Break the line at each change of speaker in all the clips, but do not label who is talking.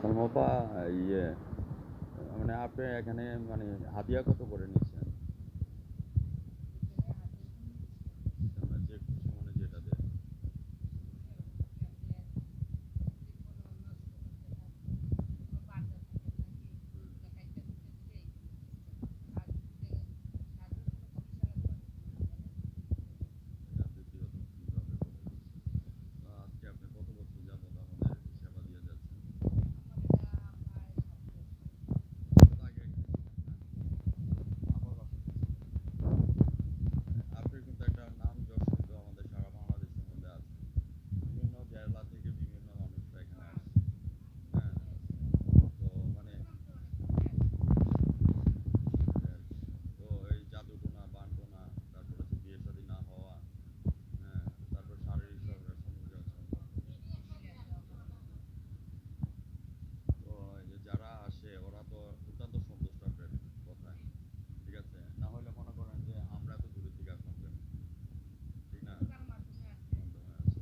সালমাপা ইয়ে মানে আপনি এখানে মানে হাদিয়া কত করে নিচ্ছেন? যে খুশি মনে যেটা দেয়। এটা ব্যক্তিগত কিভাবে বলে। আজকে আপনি কত বছর যাবত আমাদের সেবা দিয়ে যাচ্ছেন? আগে এখানে ছিলেন না? আমার বাসা আপনার কিন্তু একটা নাম যশ কিন্তু আমাদের সারা বাংলাদেশের মধ্যে আছে। বিভিন্ন জেলা থেকে বিভিন্ন মানুষরা এখানে আসে। হ্যাঁ, তো মানে তো এই জাদুটোনা বানটোনা তারপর হচ্ছে বিয়ে শাদী না হওয়া, হ্যাঁ, তারপর শারীরিক সম্পর্কে তো এই যে যারা আসে ওরা তো অত্যন্ত সন্তুষ্ট আপনার কথায়, ঠিক আছে, না হলে মনে করেন যে আমরা তো দূরের থেকে আসলাম কেন, ঠিক না? মাধ্যমে আসে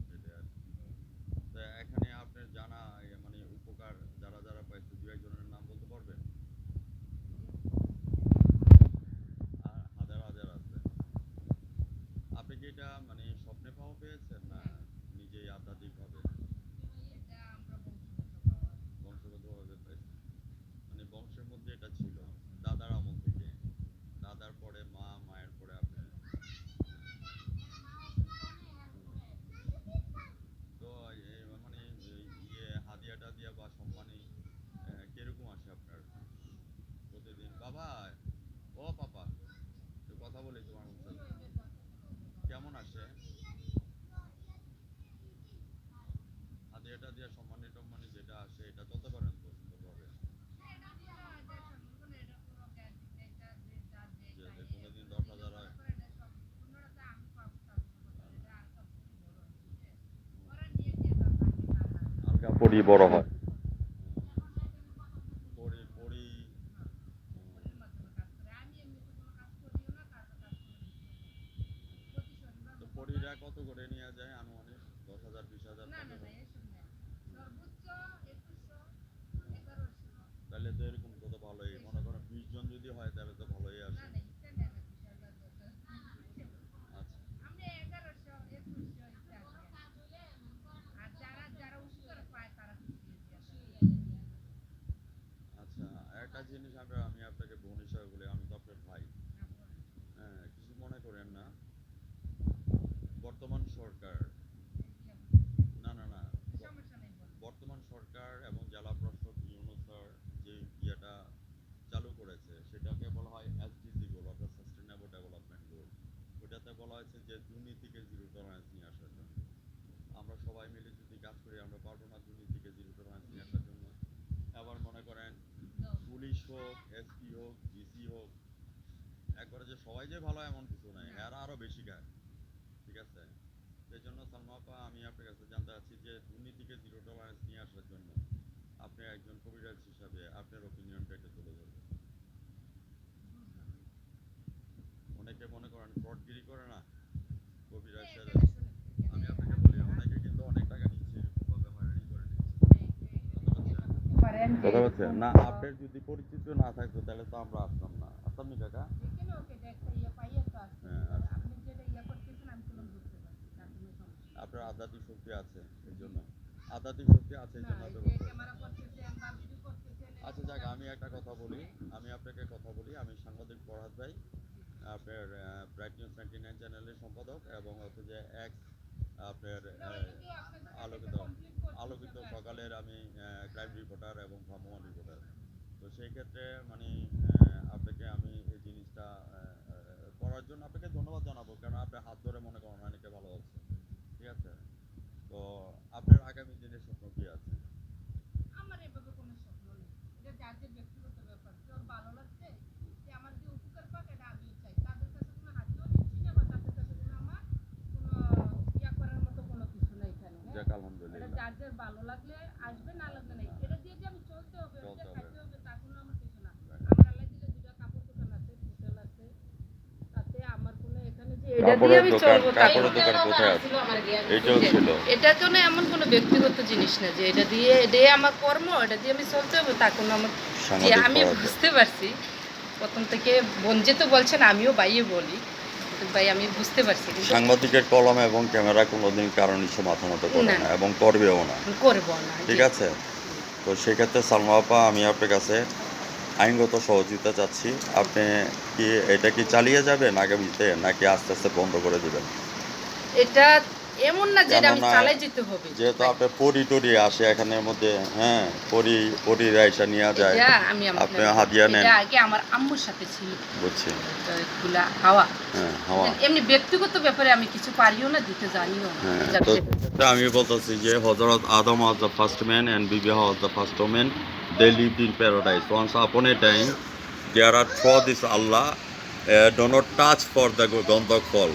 সেটাই আর কি। তো এখানে আপনার জানা মানে উপকার যারা যারা পাইছে দু একজনের নাম বলতে পারবেন? আর হাজার হাজার আছে। আপনি কি এটা মানে স্বপ্নে পাওয়া পেয়েছেন না নিজেই আধ্যাত্মিকভাবে বংশগতভাবে পাইছেন? মানে বংশের মধ্যে এটা ছিল দাদার আমল থেকে, দাদার পরে মা, মায়ের পরে আপনি। তো মানে ইয়ে হাদিয়া টাদিয়া বা সম্মানী কিরকম আসে আপনার প্রতিদিন? বাবা, ও পাপা, একটু কথা বলি তোমার সাথে। কেমন আসে হাদিয়া টাদিয়া সম্মানী টম্মানী যেটা আসে এটা চলতে পারেন তো সুন্দরভাবে? যে যে কোনোদিন 10,000 হয়? হালকা পড়ি বড় হয়। পড়ি পড়ি। তো পড়িরা কত করে নিয়ে যায় আনুমানিক? 10,000 20,000 তাহলে তো এরকম তো ভালোই, মনে করেন 20 জন যদি হয় তাহলে তো ভালোই আসে। আচ্ছা আচ্ছা, একটা জিনিস আমি আপনাকে বোন হিসাবে বলি, আমি তো আপনার ভাই। হ্যাঁ, কিছু মনে করেন না। বর্তমান সরকার, না না না, বর্তমান সরকার এবং জেলা প্রশাসক ইউনূস স্যার যে ইয়েটা চালু করেছে সেটাকে বলা হয় এসডিজি গোল অর্থাৎ সাস্টেইনেবল ডেভেলপমেন্ট গোল। ওটাতে বলা হয়েছে যে দুর্নীতিকে জিরো টলারেন্স নিয়ে আসার জন্য। আমরা সবাই মিলে যদি কাজ করি আমরা পারবো না দুর্নীতিকে জিরো টলারেন্স নিয়ে আসার জন্য? আবার মনে করেন পুলিশ হোক, এসপি হোক, ডিসি হোক, একবারে যে সবাই যে ভালো এমন কিছু নাই, এরা আরো বেশি গায়, ঠিক আছে? সেই জন্য সালমা আপা আমি আপনার কাছে জানতে চাচ্ছি যে দুর্নীতিকে জিরো টলারেন্স নিয়ে আসার জন্য আপনি একজন কবিরাজ হিসাবে আপনার ওপিনিয়নটা একটু তুলে ধরবেন। অনেকে মনে করেন ফ্রডগিরি করে না কবিরাজ সেজে। আমি আপনাকে বলি অনেকে কিন্তু অনেক টাকা নিচ্ছে এরকমভাবে হয়রানি করে নিচ্ছে। কথা হচ্ছে না, আপনার যদি পরিচিত না থাকতো তাহলে তো আমরা আসতাম না, আসতাম নি কাকা? হ্যাঁ আচ্ছা। আপনার আধ্যাত্মিক শক্তি আছে এই জন্য, আধ্যাত্মিক শক্তি আছে এই জন্য আপনি বলতে আচ্ছা যাক, আমি একটা কথা বলি, আমি আপনাকে কথা বলি, আমি সাংবাদিক ফরহাদ ভাই, আপনার ব্রাইট নিউজ 99 চ্যানেলের সম্পাদক এবং হচ্ছে যে এক্স আপনার আলোকিত আলোকিত সকালের আমি ক্রাইম রিপোর্টার এবং ভ্রাম্যমাণ রিপোর্টার। তো সেই ক্ষেত্রে মানে আপনাকে আমি এই জিনিসটা করার জন্য আপনাকে ধন্যবাদ জানাবো, কারণ আপনার হাত ধরে মনে করেন অনেকে ভালো হচ্ছে, ঠিক আছে? তো আপনার আগামী দিনের স্বপ্ন কি আছে? যাক আলহামদুলিল্লাহ। চলতে হবে। কাপড়ের দোকান, কাপড়ের দোকান কোথায় আছে? এটাও ছিল।
এটা কোনো এমন কোনো ব্যক্তিগত জিনিস না যে এটা দিয়ে আমার কর্ম, এটা দিয়ে আমি চলতে হবে তা কোনো আমার। যে
সাংঘাতিক
আমি
পড়াতে।
বুঝতে পারছি প্রথম থেকে, বোন যেহেতু বলছেন আমিও বাইয়ে বলি, কিন্তু ভাই আমি বুঝতে পারছি কিন্তু
সাংবাদিকের কলম এবং ক্যামেরা কোনোদিন কারণ হিসেবে মাথা মতো করে
না,
না এবং করবেও না,
করবো না।
ঠিক আছে? তো সেক্ষেত্রে সালমা আপা, আমি আপনার কাছে আইনগত সহযোগিতা চাচ্ছি। আপনি কি এটা কি চালিয়ে যাবেন আগামীতে, নাকি আস্তে আস্তে বন্ধ করে দিবেন?
এটা এমন না যে এটা আমি
কেননা
চালাই যেতে হবে।
যেহেতু আপনার পরি টরি আসে এখানের মধ্যে, হ্যাঁ, পরিরা এসে নিয়ে যায়,
এটা আমি
আপনি হাদিয়া নেন।
এটা আগে আমার আম্মুর সাথে ছিল,
বুঝছি।
এগুলা হাওয়া।
হ্যাঁ, হাওয়া।
এমনি ব্যক্তিগত ব্যাপারে আমি কিছু পারিও না, দিতে জানিও না।
হ্যাঁ,
যাক
তো
সেটা।
সেক্ষেত্রে আমি বলতেছি যে হযরত আদম was the first man and Bibiha was the first woman. They lived in paradise. Once upon a time, there are for this Allah, do not touch for the Gandhak fall.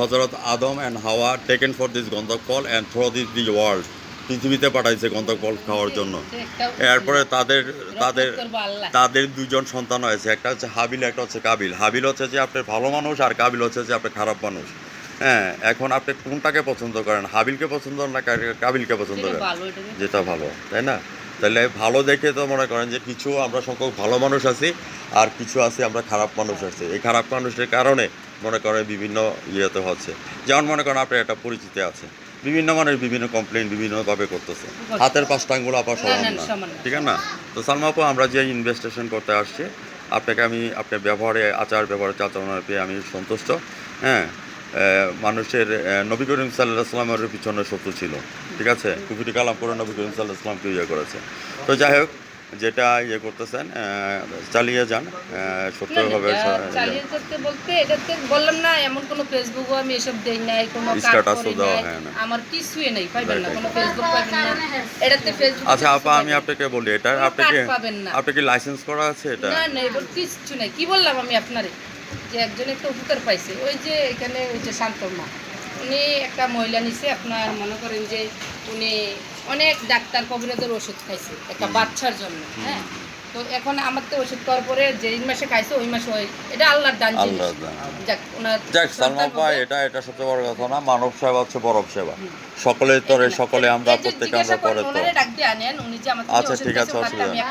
Hazrat Adam and Hawa taken for this Gandhak fall and throw this the world. পৃথিবীতে পাঠাইছে গন্ধক ফল খাওয়ার জন্য। এরপরে তাদের তাদের তাদের দুজন সন্তান হয়েছে, একটা হচ্ছে হাবিল, একটা হচ্ছে কাবিল। হাবিল হচ্ছে যে আপনার ভালো মানুষ, আর কাবিল হচ্ছে যে আপনার খারাপ মানুষ। হ্যাঁ, এখন আপনি কোনটাকে পছন্দ করেন? হাবিলকে পছন্দ না কাবিলকে পছন্দ করেন? যেটা ভালো, তাই না? তাহলে ভালো দেখে তো মনে করেন যে কিছু আমরা সংখ্যক ভালো মানুষ আছি, আর কিছু আছে আমরা খারাপ মানুষ আছি। এই খারাপ মানুষের কারণে মনে করেন বিভিন্ন ইয়েতে হচ্ছে। যেমন মনে করেন আপনার একটা পরিচিতি আছে, বিভিন্ন মানুষ বিভিন্ন কমপ্লেন বিভিন্নভাবে করতেছে, হাতের পাঁচটা আঙ্গুল আপা সমান না, ঠিক আছে না? তো সালমা আপু, আমরা যে ইনভেস্টিগেশন করতে আসছি, আপনাকে আমি আপনার ব্যবহারে, আচার ব্যবহারে, চালচলনের পেয়ে আমি সন্তুষ্ট। হ্যাঁ, মানুষের নবী করিম সাল্লাল্লাহু আলাইহি ওয়াসাল্লামের পিছনে শত্রু ছিল, ঠিক আছে? কুফরি কালাম করে নবী করিম সাল্লাল্লাহু আলাইহি ওয়াসাল্লামকে ইয়ে করেছে। তো যাই হোক, যেটা ইয়ে করতেছেন চালিয়ে যান সত্যভাবে।
চালিয়ে যেতে বলতে এটাতে বললাম না, এমন কোনো ফেসবুকও আমি এসব দেই নাই, কোনো
স্ট্যাটাসও দেওয়া হয় না,
আমার কিছুই নেই, পাইবেন না কোনো ফেসবুক, পাইবেন না এটাতে ফেসবুক।
আচ্ছা আপা, আমি আপনাকে বলি, এটা আপনি কি লাইসেন্স করা আছে এটা?
না না, এবার কিছু নাই। কি বললাম আমি আপনারে যে একজন একটা উপকার পাইছে, ওই যে এখানে ওই যে শান্তমা, উনি একটা মহিলা নিছে, আপনার মনে করেন যে উনি অনেক ডাক্তার কবিরাজের ওষুধ খাইছে একটা বাচ্চার জন্য। হ্যাঁ, তো এখন আমার তো ওষুধ খাওয়ার পরে যে মাসে খাইছে ওই মাসে এটা আল্লাহর দান।
যাক সালমা আপা, এটা সবচেয়ে বড় কথা না, মানব সেবা হচ্ছে বড় সেবা। সকলে তরে সকলে আমরা প্রত্যেকে আমরা পরে তো।
ডাক দিয়ে আনেন, উনি যে আমাকে
আচ্ছা ঠিক আছে, অসুবিধা নেই।